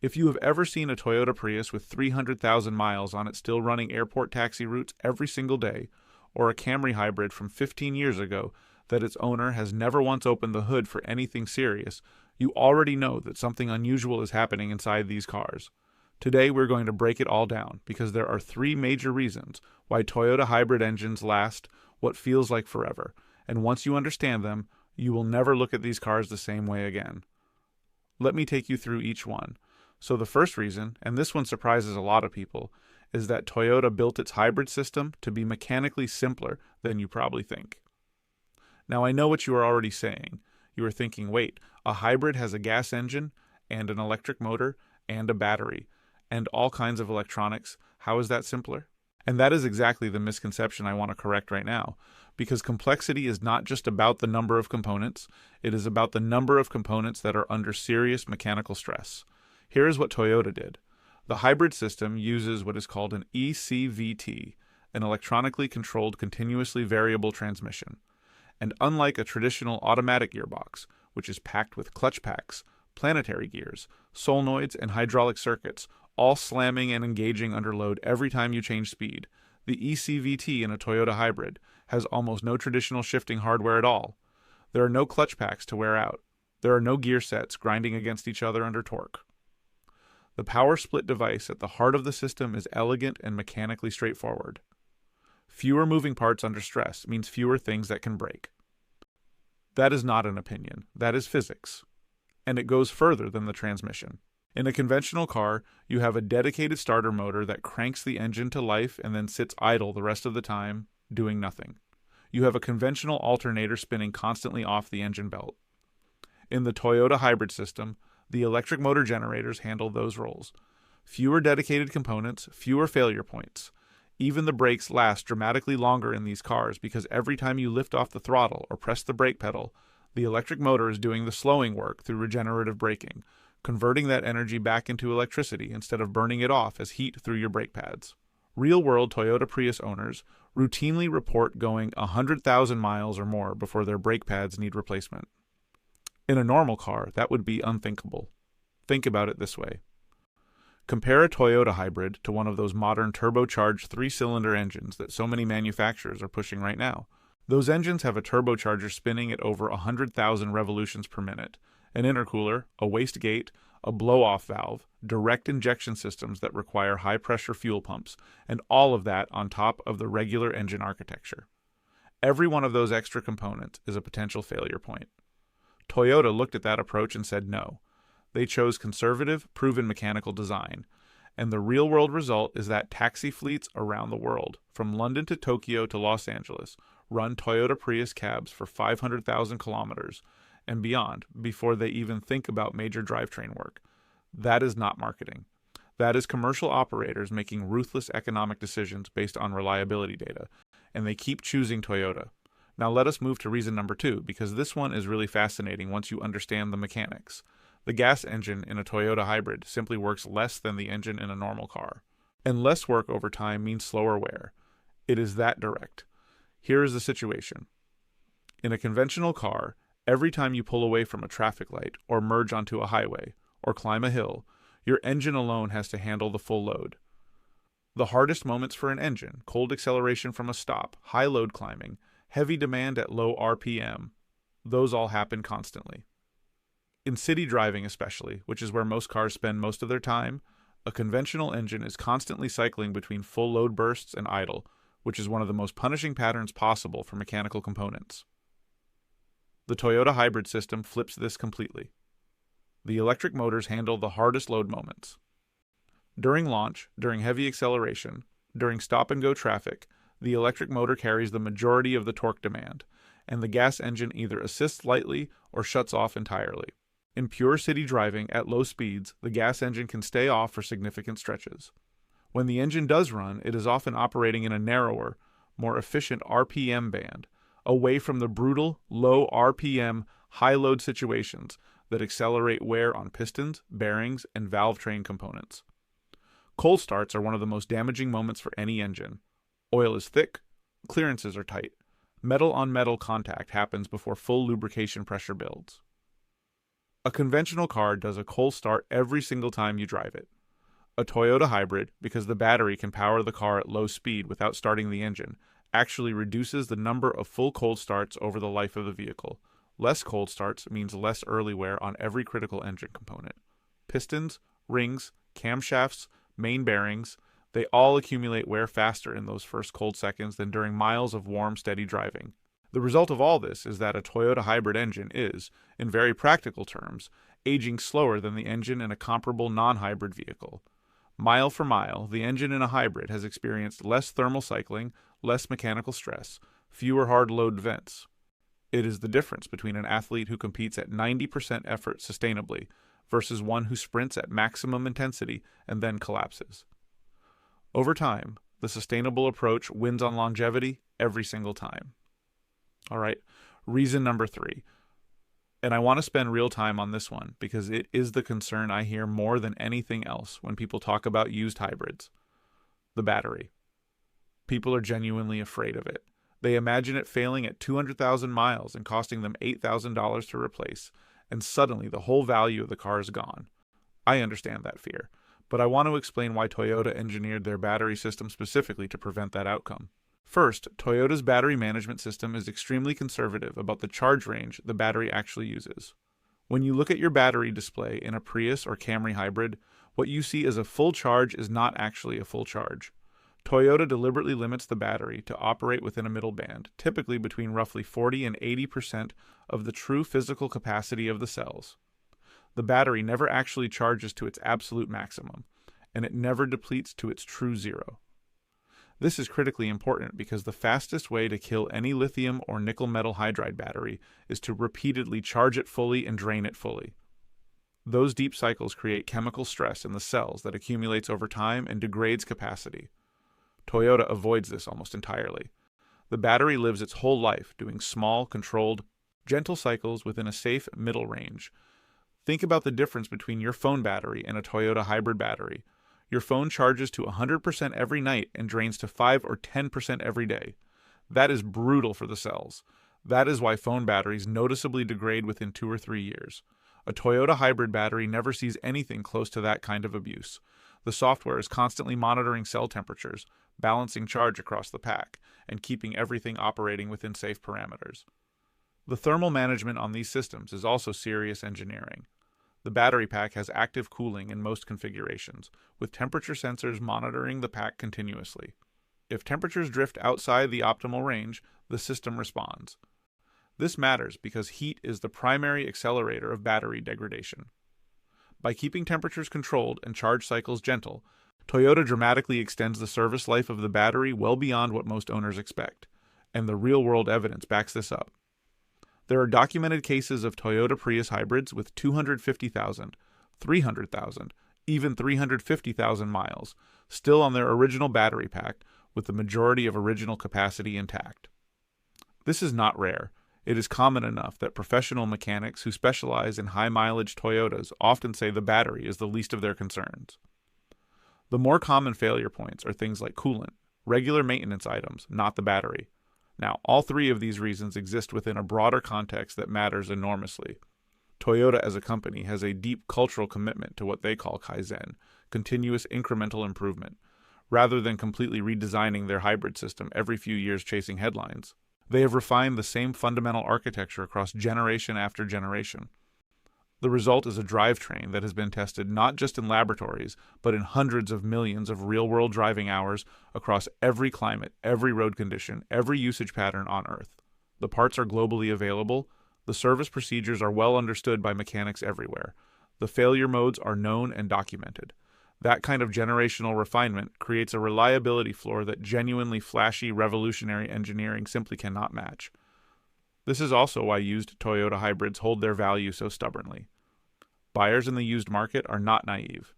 If you have ever seen a Toyota Prius with 300,000 miles on it still running airport taxi routes every single day, or a Camry Hybrid from 15 years ago that its owner has never once opened the hood for anything serious, you already know that something unusual is happening inside these cars. Today we're going to break it all down because there are three major reasons why Toyota hybrid engines last what feels like forever, and once you understand them, you will never look at these cars the same way again. Let me take you through each one. So the first reason, and this one surprises a lot of people, is that Toyota built its hybrid system to be mechanically simpler than you probably think. Now I know what you are already saying. You are thinking, wait, a hybrid has a gas engine and an electric motor and a battery and all kinds of electronics. How is that simpler? And that is exactly the misconception I want to correct right now, because complexity is not just about the number of components, it is about the number of components that are under serious mechanical stress. Here is what Toyota did. The hybrid system uses what is called an eCVT, an electronically controlled continuously variable transmission. And unlike a traditional automatic gearbox, which is packed with clutch packs, planetary gears, solenoids, and hydraulic circuits, all slamming and engaging under load every time you change speed, the eCVT in a Toyota hybrid has almost no traditional shifting hardware at all. There are no clutch packs to wear out. There are no gear sets grinding against each other under torque. The power split device at the heart of the system is elegant and mechanically straightforward. Fewer moving parts under stress means fewer things that can break. That is not an opinion. That is physics. And it goes further than the transmission. In a conventional car, you have a dedicated starter motor that cranks the engine to life and then sits idle the rest of the time, doing nothing. You have a conventional alternator spinning constantly off the engine belt. In the Toyota hybrid system, the electric motor generators handle those roles. Fewer dedicated components, fewer failure points. Even the brakes last dramatically longer in these cars because every time you lift off the throttle or press the brake pedal, the electric motor is doing the slowing work through regenerative braking, converting that energy back into electricity instead of burning it off as heat through your brake pads. Real-world Toyota Prius owners routinely report going 100,000 miles or more before their brake pads need replacement. In a normal car, that would be unthinkable. Think about it this way. Compare a Toyota hybrid to one of those modern turbocharged three-cylinder engines that so many manufacturers are pushing right now. Those engines have a turbocharger spinning at over 100,000 revolutions per minute, an intercooler, a wastegate, a blow-off valve, direct injection systems that require high-pressure fuel pumps, and all of that on top of the regular engine architecture. Every one of those extra components is a potential failure point. Toyota looked at that approach and said no. They chose conservative, proven mechanical design. And the real-world result is that taxi fleets around the world, from London to Tokyo to Los Angeles, run Toyota Prius cabs for 500,000 kilometers and beyond before they even think about major drivetrain work. That is not marketing. That is commercial operators making ruthless economic decisions based on reliability data, and they keep choosing Toyota. Now let us move to reason number 2, because this one is really fascinating once you understand the mechanics. The gas engine in a Toyota hybrid simply works less than the engine in a normal car. And less work over time means slower wear. It is that direct. Here is the situation. In a conventional car, every time you pull away from a traffic light or merge onto a highway or climb a hill, your engine alone has to handle the full load. The hardest moments for an engine, cold acceleration from a stop, high load climbing, heavy demand at low RPM, those all happen constantly. In city driving especially, which is where most cars spend most of their time, a conventional engine is constantly cycling between full load bursts and idle, which is one of the most punishing patterns possible for mechanical components. The Toyota hybrid system flips this completely. The electric motors handle the hardest load moments. During launch, during heavy acceleration, during stop-and-go traffic, the electric motor carries the majority of the torque demand, and the gas engine either assists lightly or shuts off entirely. In pure city driving at low speeds, the gas engine can stay off for significant stretches. When the engine does run, it is often operating in a narrower, more efficient RPM band, away from the brutal, low RPM, high-load situations that accelerate wear on pistons, bearings, and valve train components. Cold starts are one of the most damaging moments for any engine. Oil is thick, clearances are tight. Metal-on-metal contact happens before full lubrication pressure builds. A conventional car does a cold start every single time you drive it. A Toyota Hybrid, because the battery can power the car at low speed without starting the engine, actually reduces the number of full cold starts over the life of the vehicle. Less cold starts means less early wear on every critical engine component. Pistons, rings, camshafts, main bearings, they all accumulate wear faster in those first cold seconds than during miles of warm, steady driving. The result of all this is that a Toyota hybrid engine is, in very practical terms, aging slower than the engine in a comparable non-hybrid vehicle. Mile for mile, the engine in a hybrid has experienced less thermal cycling, less mechanical stress, fewer hard load vents. It is the difference between an athlete who competes at 90% effort sustainably versus one who sprints at maximum intensity and then collapses. Over time, the sustainable approach wins on longevity every single time. All right, reason number 3. And I want to spend real time on this one because it is the concern I hear more than anything else when people talk about used hybrids. The battery. People are genuinely afraid of it. They imagine it failing at 200,000 miles and costing them $8,000 to replace, and suddenly the whole value of the car is gone. I understand that fear, but I want to explain why Toyota engineered their battery system specifically to prevent that outcome. First, Toyota's battery management system is extremely conservative about the charge range the battery actually uses. When you look at your battery display in a Prius or Camry Hybrid, what you see as a full charge is not actually a full charge. Toyota deliberately limits the battery to operate within a middle band, typically between roughly 40 and 80% of the true physical capacity of the cells. The battery never actually charges to its absolute maximum, and it never depletes to its true zero. This is critically important because the fastest way to kill any lithium or nickel metal hydride battery is to repeatedly charge it fully and drain it fully. Those deep cycles create chemical stress in the cells that accumulates over time and degrades capacity. Toyota avoids this almost entirely. The battery lives its whole life doing small, controlled, gentle cycles within a safe middle range. Think about the difference between your phone battery and a Toyota hybrid battery. Your phone charges to 100% every night and drains to 5 or 10% every day. That is brutal for the cells. That is why phone batteries noticeably degrade within 2 or 3 years. A Toyota hybrid battery never sees anything close to that kind of abuse. The software is constantly monitoring cell temperatures, balancing charge across the pack, and keeping everything operating within safe parameters. The thermal management on these systems is also serious engineering. The battery pack has active cooling in most configurations, with temperature sensors monitoring the pack continuously. If temperatures drift outside the optimal range, the system responds. This matters because heat is the primary accelerator of battery degradation. By keeping temperatures controlled and charge cycles gentle, Toyota dramatically extends the service life of the battery well beyond what most owners expect, and the real-world evidence backs this up. There are documented cases of Toyota Prius hybrids with 250,000, 300,000, even 350,000 miles, still on their original battery pack, with the majority of original capacity intact. This is not rare. It is common enough that professional mechanics who specialize in high-mileage Toyotas often say the battery is the least of their concerns. The more common failure points are things like coolant, regular maintenance items, not the battery. Now, all 3 of these reasons exist within a broader context that matters enormously. Toyota as a company has a deep cultural commitment to what they call Kaizen, continuous incremental improvement, rather than completely redesigning their hybrid system every few years chasing headlines. They have refined the same fundamental architecture across generation after generation. The result is a drivetrain that has been tested not just in laboratories, but in hundreds of millions of real-world driving hours across every climate, every road condition, every usage pattern on Earth. The parts are globally available, the service procedures are well understood by mechanics everywhere, the failure modes are known and documented. That kind of generational refinement creates a reliability floor that genuinely flashy, revolutionary engineering simply cannot match. This is also why used Toyota hybrids hold their value so stubbornly. Buyers in the used market are not naive.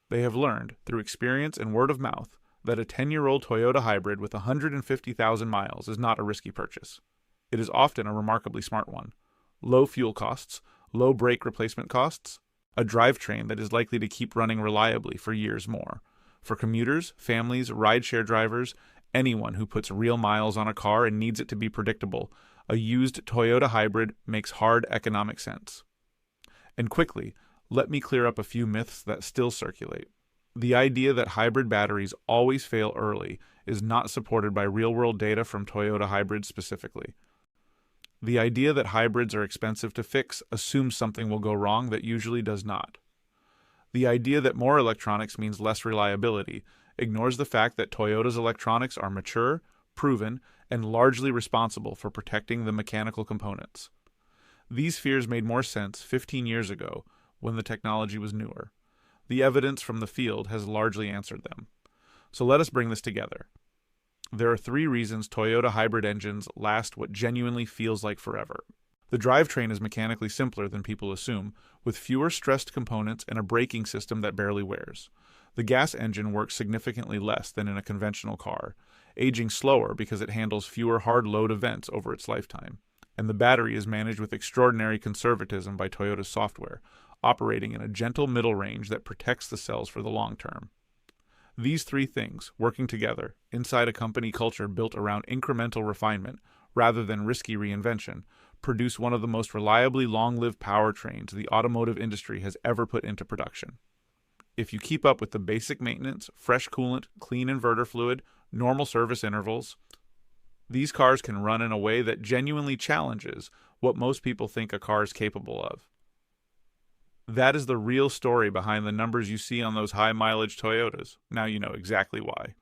They have learned, through experience and word of mouth, that a 10-year-old Toyota hybrid with 150,000 miles is not a risky purchase. It is often a remarkably smart one. Low fuel costs, low brake replacement costs, a drivetrain that is likely to keep running reliably for years more. For commuters, families, rideshare drivers, anyone who puts real miles on a car and needs it to be predictable, a used Toyota hybrid makes hard economic sense. And quickly, let me clear up a few myths that still circulate. The idea that hybrid batteries always fail early is not supported by real-world data from Toyota hybrids specifically. The idea that hybrids are expensive to fix assumes something will go wrong that usually does not. The idea that more electronics means less reliability ignores the fact that Toyota's electronics are mature, proven, and largely responsible for protecting the mechanical components. These fears made more sense 15 years ago when the technology was newer. The evidence from the field has largely answered them. So let us bring this together. There are 3 reasons Toyota hybrid engines last what genuinely feels like forever. The drivetrain is mechanically simpler than people assume, with fewer stressed components and a braking system that barely wears. The gas engine works significantly less than in a conventional car, aging slower because it handles fewer hard load events over its lifetime. And the battery is managed with extraordinary conservatism by Toyota's software, operating in a gentle middle range that protects the cells for the long term. These 3 things, working together, inside a company culture built around incremental refinement rather than risky reinvention, produce one of the most reliably long-lived powertrains the automotive industry has ever put into production. If you keep up with the basic maintenance, fresh coolant, clean inverter fluid, normal service intervals, these cars can run in a way that genuinely challenges what most people think a car is capable of. That is the real story behind the numbers you see on those high-mileage Toyotas. Now you know exactly why.